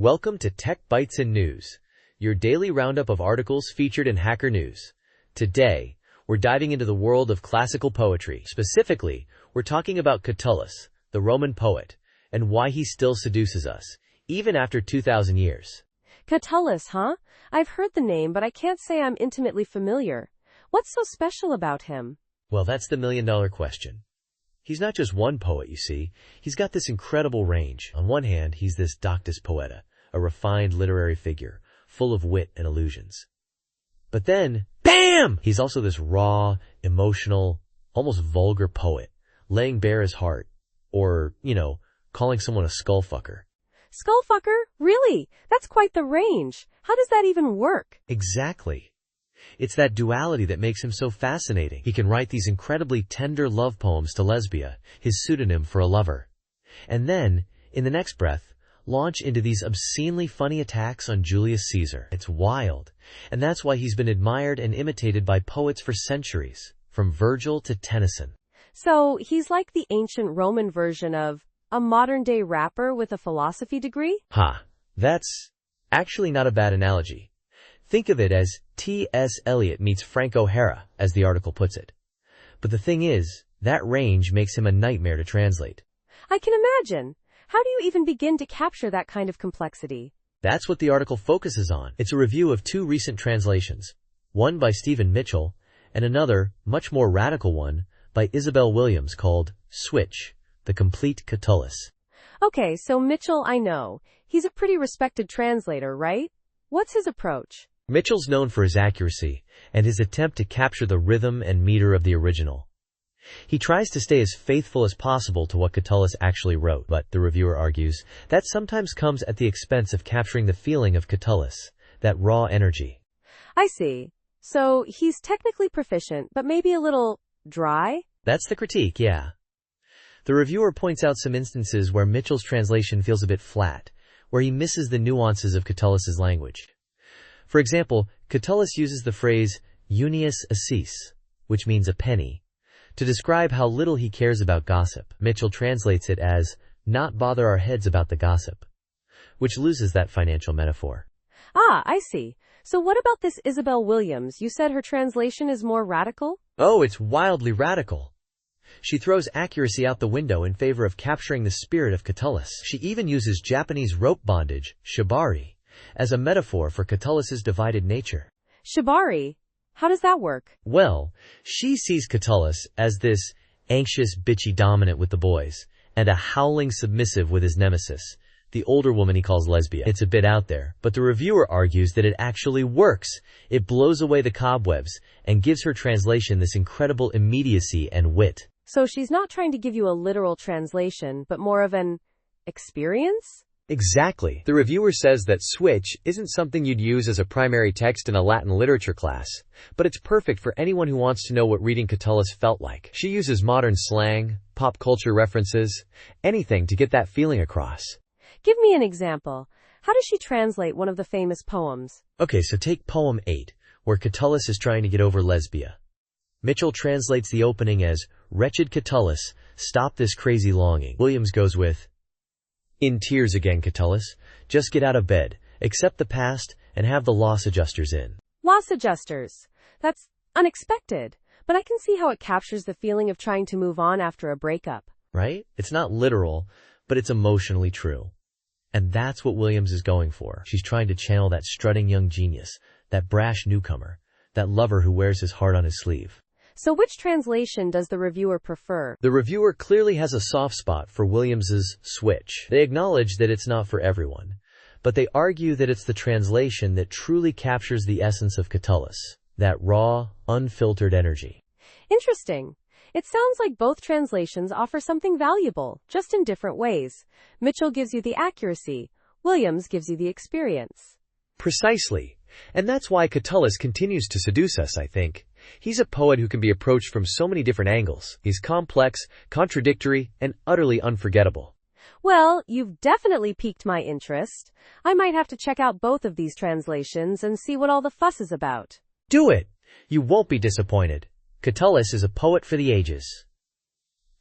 Welcome to Tech Bytes and News, your daily roundup of articles featured in Hacker News. Today, we're diving into the world of classical poetry. Specifically, we're talking about Catullus, the Roman poet, and why he still seduces us, even after 2,000 years. Catullus, huh? I've heard the name, but I can't say I'm intimately familiar. What's so special about him? Well, that's the million-dollar question. He's not just one poet, you see. He's got this incredible range. On one hand, he's this doctus poeta, a refined literary figure, full of wit and allusions. But then, BAM! He's also this raw, emotional, almost vulgar poet, laying bare his heart, or, calling someone a skullfucker. Skullfucker? Really? That's quite the range. How does that even work? Exactly. It's that duality that makes him so fascinating. He can write these incredibly tender love poems to Lesbia, his pseudonym for a lover. And then, in the next breath, launch into these obscenely funny attacks on Julius Caesar. It's wild. And that's why he's been admired and imitated by poets for centuries, from Virgil to Tennyson. So, he's like the ancient Roman version of a modern-day rapper with a philosophy degree? That's actually not a bad analogy. Think of it as T.S. Eliot meets Frank O'Hara, as the article puts it. But the thing is, that range makes him a nightmare to translate. I can imagine. How do you even begin to capture that kind of complexity? That's what the article focuses on. It's a review of two recent translations, one by Stephen Mitchell, and another, much more radical one, by Isabel Williams called Switch, the Complete Catullus. Okay, so Mitchell I know. He's a pretty respected translator, right? What's his approach? Mitchell's known for his accuracy and his attempt to capture the rhythm and meter of the original. He tries to stay as faithful as possible to what Catullus actually wrote, but, the reviewer argues, that sometimes comes at the expense of capturing the feeling of Catullus, that raw energy. I see. So, he's technically proficient, but maybe a little dry? That's the critique, yeah. The reviewer points out some instances where Mitchell's translation feels a bit flat, where he misses the nuances of Catullus's language. For example, Catullus uses the phrase unius assis, which means a penny, to describe how little he cares about gossip. Mitchell translates it as not bother our heads about the gossip, which loses that financial metaphor. I see. So what about this Isabel Williams? You said her translation is more radical? Oh, it's wildly radical. She throws accuracy out the window in favor of capturing the spirit of Catullus. She even uses Japanese rope bondage, shibari, as a metaphor for Catullus's divided nature. Shibari? How does that work? Well, she sees Catullus as this anxious, bitchy dominant with the boys, and a howling submissive with his nemesis, the older woman he calls Lesbia. It's a bit out there, but the reviewer argues that it actually works. It blows away the cobwebs and gives her translation this incredible immediacy and wit. So she's not trying to give you a literal translation, but more of an experience? Exactly. The reviewer says that Switch isn't something you'd use as a primary text in a Latin literature class, but it's perfect for anyone who wants to know what reading Catullus felt like. She uses modern slang, pop culture references, anything to get that feeling across. Give me an example. How does she translate one of the famous poems? Okay, so take poem 8, where Catullus is trying to get over Lesbia. Mitchell translates the opening as, "Wretched Catullus, stop this crazy longing." Williams goes with, "In tears again, Catullus. Just get out of bed, accept the past, and have the loss adjusters in." Loss adjusters. That's unexpected, but I can see how it captures the feeling of trying to move on after a breakup. Right? It's not literal, but it's emotionally true. And that's what Williams is going for. She's trying to channel that strutting young genius, that brash newcomer, that lover who wears his heart on his sleeve. So which translation does the reviewer prefer? The reviewer clearly has a soft spot for Williams's Switch. They acknowledge that it's not for everyone, but they argue that it's the translation that truly captures the essence of Catullus, that raw, unfiltered energy. Interesting. It sounds like both translations offer something valuable, just in different ways. Mitchell gives you the accuracy, Williams gives you the experience. Precisely. And that's why Catullus continues to seduce us, I think. He's a poet who can be approached from so many different angles. He's complex, contradictory, and utterly unforgettable. Well, you've definitely piqued my interest. I might have to check out both of these translations and see what all the fuss is about. Do it! You won't be disappointed. Catullus is a poet for the ages.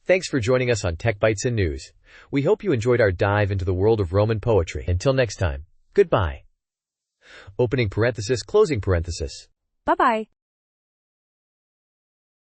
Thanks for joining us on Tech Bytes and News. We hope you enjoyed our dive into the world of Roman poetry. Until next time. Goodbye. Opening parenthesis, closing parenthesis. Bye-bye.